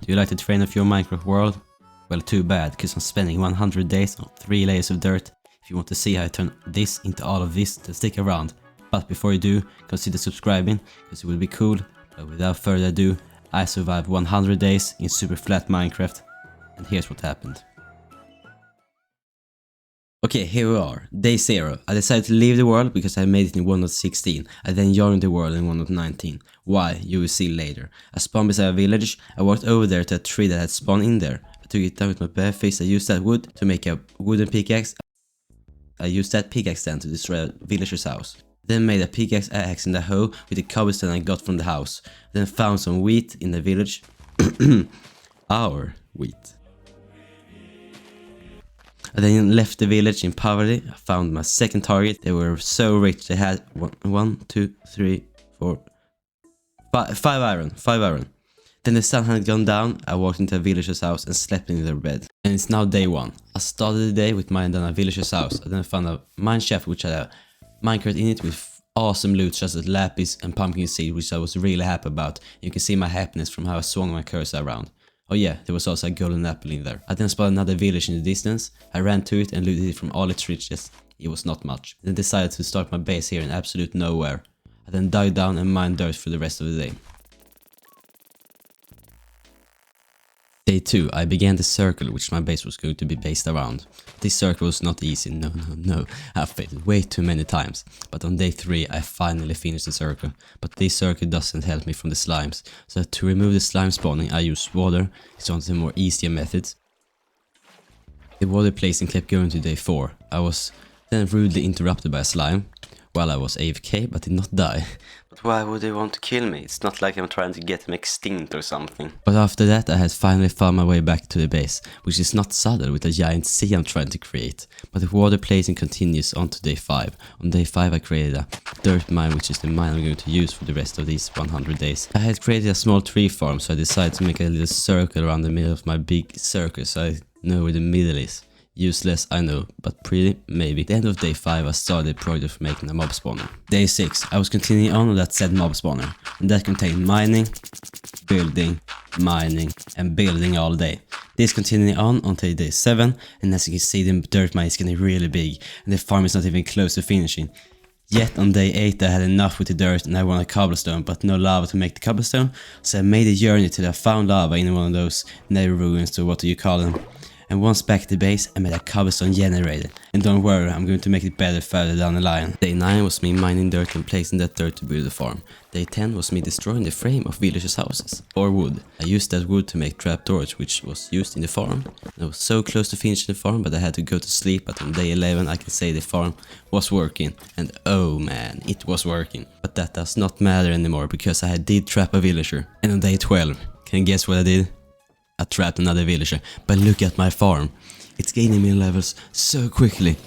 Do you like to train of your Minecraft world? Well, too bad, cause I'm spending 100 days on 3 layers of dirt. If you want to see how I turn this into all of this, then stick around. But before you do, consider subscribing, cause it will be cool. But without further ado, I survived 100 days in SUPERFLAT Minecraft. And here's what happened. Okay, here we are, day 0. I decided to leave the world because I made it in 1.16. I then joined the world in 1.19. Why? You will see later. I spawned beside a village. I walked over there to a tree that had spawned in there. I took it down with my bare fist. I used that wood to make a wooden pickaxe. I used that pickaxe then to destroy a villager's house. Then made a pickaxe axe in the hoe with the cobblestone I got from the house. Then found some wheat in the village. Our wheat. I then left the village in poverty. I found my second target. They were so rich. They had 1, 2, 3, 4, 5 iron. Then the sun had gone down. I walked into a villager's house and slept in their bed. And it's now day 1. I started the day with mining down a villager's house. I then found a mine shaft which had a minecart in it with awesome loot such as lapis and pumpkin seed, which I was really happy about. You can see my happiness from how I swung my cursor around. Oh yeah, there was also a golden apple in there. I then spotted another village in the distance. I ran to it and looted it from all its riches. It was not much. Then decided to start my base here in absolute nowhere. I then dug down and mined dirt for the rest of the day. Day 2, I began the circle which my base was going to be based around. This circle was not easy, no. I failed way too many times. But on day 3 I finally finished the circle. But this circle doesn't help me from the slimes. So to remove the slime spawning I used water. It's one of the more easier methods. The water placing kept going to day 4. I was then rudely interrupted by a slime while I was AFK but did not die. But why would they want to kill me? It's not like I'm trying to get them extinct or something. But after that I had finally found my way back to the base, which is not subtle with a giant sea I'm trying to create. But the water placing continues on to day 5. On day 5 I created a dirt mine, which is the mine I'm going to use for the rest of these 100 days. I had created a small tree farm, so I decided to make a little circle around the middle of my big circle so I know where the middle is. Useless, I know, but pretty, maybe. At the end of day 5 I started the project for making a mob spawner. Day 6, I was continuing on with that said mob spawner, and that contained mining, building, mining, and building all day. This continuing on until day 7, and as you can see the dirt mine is getting really big, and the farm is not even close to finishing. Yet on day 8 I had enough with the dirt and I wanted cobblestone, but no lava to make the cobblestone, so I made a journey till I found lava in one of those nether ruins, or what do you call them. And once back at the base, I made a cobblestone generator. And don't worry, I'm going to make it better further down the line. Day 9 was me mining dirt and placing that dirt to build the farm. Day 10 was me destroying the frame of villagers' houses, or wood. I used that wood to make trapdoors, which was used in the farm. I was so close to finishing the farm, but I had to go to sleep. But on day 11 I can say the farm was working. And oh man, it was working. But that does not matter anymore, because I did trap a villager. And on day 12, can you guess what I did? I trapped another villager, but look at my farm. It's gaining me levels so quickly.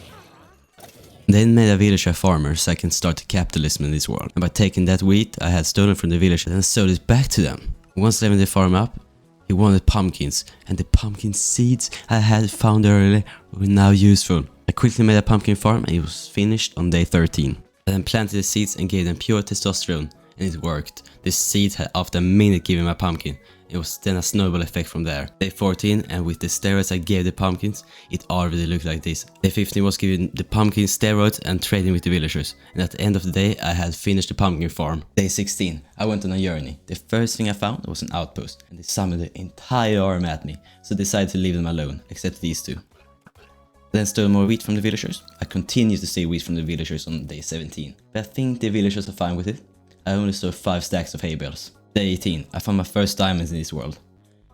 Then made a villager a farmer so I can start capitalism in this world. And by taking that wheat I had stolen from the villager and sold it back to them. Once leveling the farm up, he wanted pumpkins, and the pumpkin seeds I had found earlier were now useful. I quickly made a pumpkin farm and it was finished on day 13. I then planted the seeds and gave them pure testosterone, and it worked. The seeds had after a minute given my pumpkin. It was then a snowball effect from there. Day 14, and with the steroids I gave the pumpkins, it already looked like this. Day 15 was giving the pumpkin steroids and trading with the villagers. And at the end of the day I had finished the pumpkin farm. Day 16, I went on a journey. The first thing I found was an outpost, and they summoned the entire army at me. So I decided to leave them alone, except these two. Then stole more wheat from the villagers. I continued to steal wheat from the villagers on day 17. But I think the villagers are fine with it. I only stole 5 stacks of hay bales. Day 18, I found my first diamonds in this world.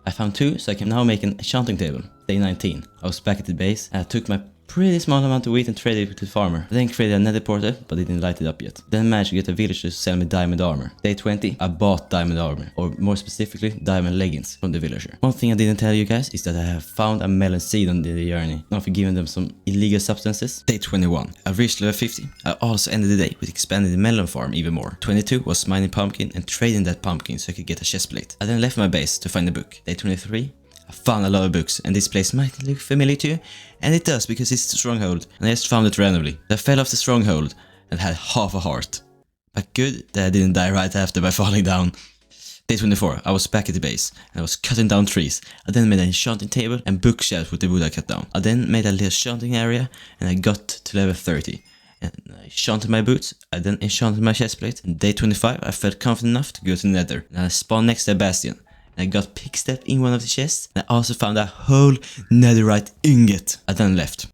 I found 2, so I can now make an enchanting table. Day 19, I was back at the base and I took my pretty small amount of wheat and traded it with the farmer. I then created a nether portal, but it didn't light it up yet. Then managed to get a villager to sell me diamond armor. Day 20, I bought diamond armor, or more specifically diamond leggings from the villager. One thing I didn't tell you guys is that I have found a melon seed on the journey, now for giving them some illegal substances. Day 21, I reached level 50. I also ended the day with expanding the melon farm even more. 22 was mining pumpkin and trading that pumpkin so I could get a chest plate. I then left my base to find a book. Day 23, I found a lot of books, and this place might look familiar to you, and it does because it's a stronghold, and I just found it randomly. I fell off the stronghold and had half a heart. But good that I didn't die right after by falling down. Day 24, I was back at the base, and I was cutting down trees. I then made an enchanting table and bookshelves with the wood I cut down. I then made a little enchanting area, and I got to level 30. And I enchanted my boots, I then enchanted my chestplate. And day 25, I felt confident enough to go to the nether, and I spawned next to a bastion. And I got pick step in one of the chests, and I also found a whole netherite ingot. I then left.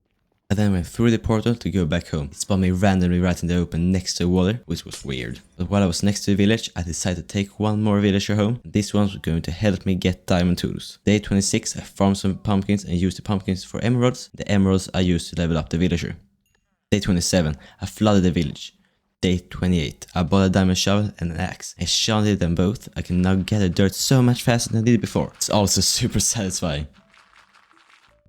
I then went through the portal to go back home. It spawned me randomly right in the open next to a water, which was weird. But while I was next to the village, I decided to take one more villager home. This one was going to help me get diamond tools. Day 26, I farmed some pumpkins and used the pumpkins for emeralds. The emeralds I used to level up the villager. Day 27, I flooded the village. Day 28, I bought a diamond shovel and an axe. I enchanted them both. I can now gather dirt so much faster than I did before. It's also super satisfying.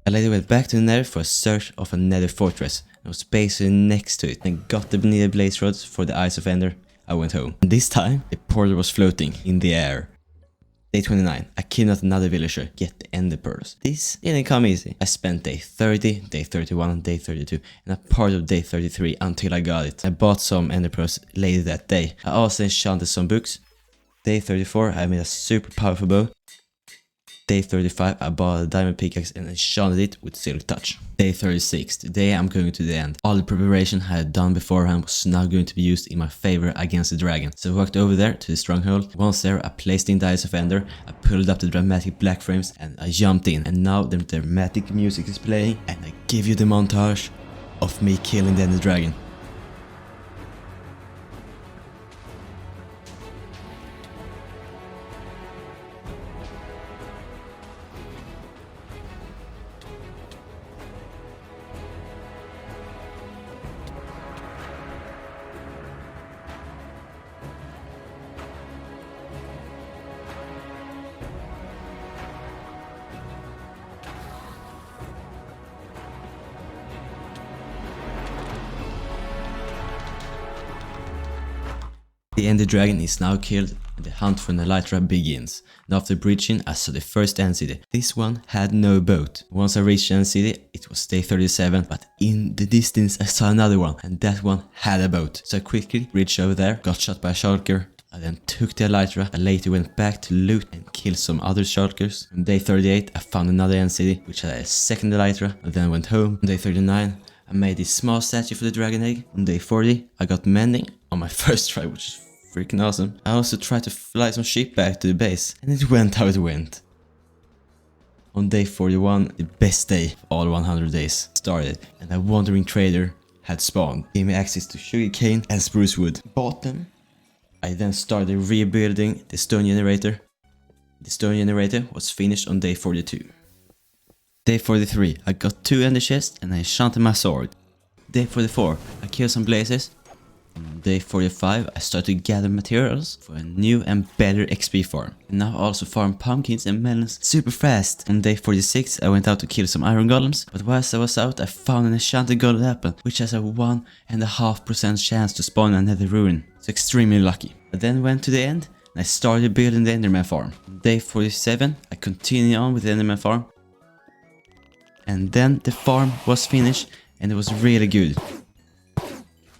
I later went back to the nether for a search of a nether fortress. I was basically next to it and got the needed blaze rods for the Eyes of Ender. I went home. And this time, the portal was floating in the air. Day 29, I kidnapped another villager, get the ender pearls. This didn't come easy. I spent day 30, day 31 and day 32 and a part of day 33 until I got it. I bought some ender pearls later that day. I also enchanted some books. Day 34, I made a super powerful bow. Day 35, I bought a diamond pickaxe and enchanted it with silk touch. Day 36, today I'm going to the end. All the preparation I had done beforehand was now going to be used in my favor against the dragon. So I walked over there to the stronghold. Once there, I placed in the Eyes of Ender, I pulled up the dramatic black frames and I jumped in. And now the dramatic music is playing and I give you the montage of me killing the ender dragon. The ender dragon is now killed and the hunt for an elytra begins. And after breaching, I saw the first end city. This one had no boat. Once I reached the end city, it was day 37, but in the distance I saw another one and that one had a boat. So I quickly reached over there, got shot by a shulker. I then took the elytra. I later went back to loot and kill some other shulkers. On day 38, I found another end city which had a second elytra. I then went home. On day 39, I made this small statue for the dragon egg. On day 40, I got mending on my first try, which is freaking awesome. I also tried to fly some sheep back to the base, and it went how it went. On day 41, the best day of all 100 days started, and a wandering trader had spawned. Gave me access to sugarcane and spruce wood. Bought them. I then started rebuilding the stone generator. The stone generator was finished on day 42. Day 43, I got 2 ender chests and I enchanted my sword. Day 44, I killed some blazes. On day 45, I started to gather materials for a new and better XP farm. And now I also farm pumpkins and melons super fast. On day 46, I went out to kill some iron golems, but whilst I was out, I found an enchanted golden apple, which has a 1.5% chance to spawn another ruin. So extremely lucky. I then went to the end, and I started building the enderman farm. On day 47, I continued on with the enderman farm. And then the farm was finished, and it was really good.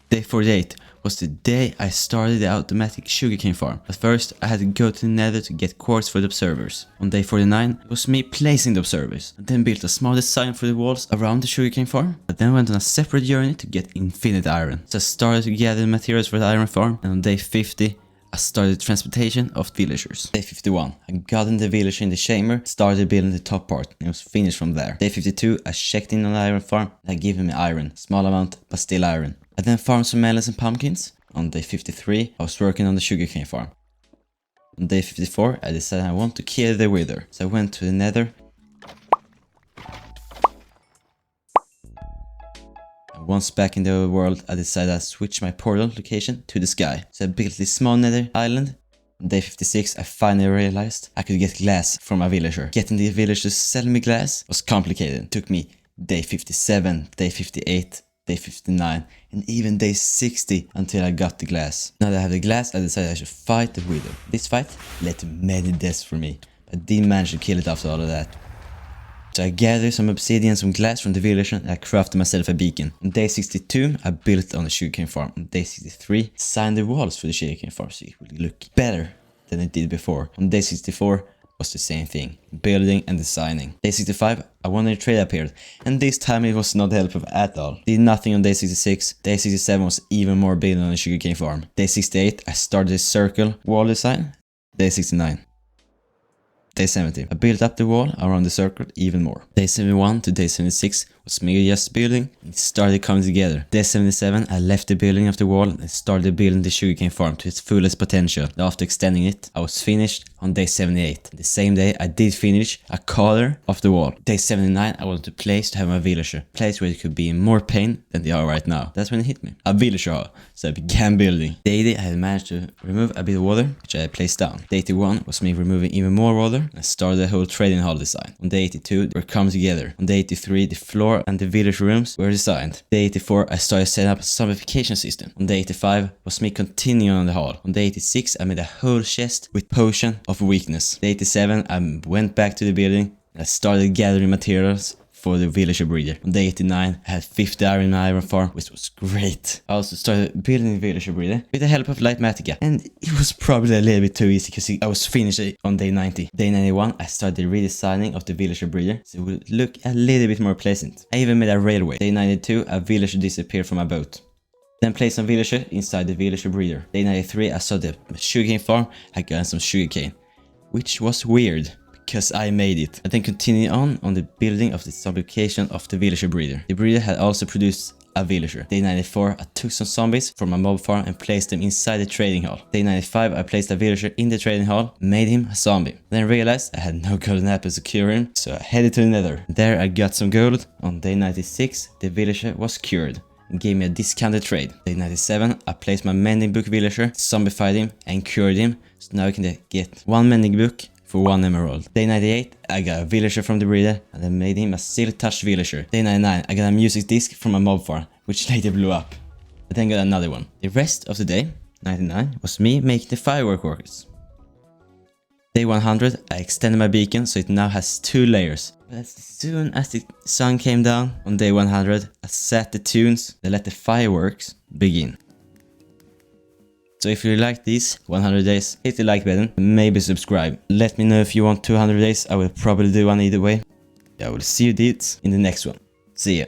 Day 48 was the day I started the automatic sugarcane farm. But first, I had to go to the nether to get quartz for the observers. On day 49, it was me placing the observers. I then built a small design for the walls around the sugarcane farm. I then went on a separate journey to get infinite iron. So I started to gather the materials for the iron farm. And on day 50, I started transportation of villagers. Day 51, I got in the villager in the chamber, started building the top part, and it was finished from there. Day 52, I checked in on the iron farm, and I gave him iron, small amount, but still iron. I then farmed some melons and pumpkins. On day 53, I was working on the sugarcane farm. On day 54, I decided I want to kill the wither, so I went to the nether. And once back in the overworld, I decided I'd switch my portal location to the sky. So I built this small nether island. On day 56, I finally realized I could get glass from a villager. Getting the villagers to sell me glass was complicated. It took me day 57, day 58, day 59, and even day 60 until I got the glass. Now that I have the glass, I decided I should fight the wither. This fight led to many deaths for me, but I didn't manage to kill it after all of that. So I gathered some obsidian and some glass from the villager and I crafted myself a beacon. On day 62, I built on the sugarcane farm. On day 63, I signed the walls for the sugarcane farm so it would look better. than it did before. On day 64 was the same thing, building and designing. Day 65, a one-day trade appeared, and this time it was not helpful at all. Did nothing on day 66. Day 67 was even more building on the sugarcane farm. Day 68, I started a circle wall design. Day 69. Day 70, I built up the wall around the circle even more. Day 71 to day 76 was me just building. It started coming together. Day 77, I left the building of the wall and started building the sugarcane farm to its fullest potential. After extending it, I was finished on day 78. The same day, I did finish a corner of the wall. Day 79, I wanted a place to have my villager. A place where it could be in more pain than they are right now. That's when it hit me. A villager hall. So I began building. Day 80, I had managed to remove a bit of water, which I had placed down. Day 81 was me removing even more water. I started the whole trading hall design. On day 82, they were coming together. On day 83, the floor and the village rooms were designed. Day 84, I started setting up a zombification system. On day 85 was me continuing on the hall. On day 86, I made a whole chest with potion of weakness. Day 87, I went back to the building and I started gathering materials for the villager breeder. On day 89, I had 50 iron in my iron farm, which was great. I also started building the villager breeder with the help of Lightmatica, and it was probably a little bit too easy because I was finished on day 90. Day 91, I started redesigning of the villager breeder so it would look a little bit more pleasant. I even made a railway. Day 92, a villager disappeared from my boat. Then placed some villager inside the villager breeder. Day 93, I saw the sugarcane farm had gotten some sugarcane, which was weird, because I made it. I then continued on the building of the zombification of the villager breeder. The breeder had also produced a villager. Day 94, I took some zombies from my mob farm and placed them inside the trading hall. Day 95, I placed a villager in the trading hall, made him a zombie. Then realized I had no golden apples to cure him, so I headed to the nether. There I got some gold. On day 96, the villager was cured and gave me a discounted trade. Day 97, I placed my mending book villager, zombified him and cured him, so now I can get one mending book for 1 emerald. Day 98, I got a villager from the breeder and I made him a silk touch villager. Day 99, I got a music disc from a mob farm, which later blew up. I then got another one. The rest of the day, 99, was me making the firework workers. Day 100, I extended my beacon so it now has 2 layers. But as soon as the sun came down on day 100, I set the tunes and let the fireworks begin. So if you like these 100 days, hit the like button, maybe subscribe. Let me know if you want 200 days, I will probably do one either way. I will see you dudes in the next one. See ya.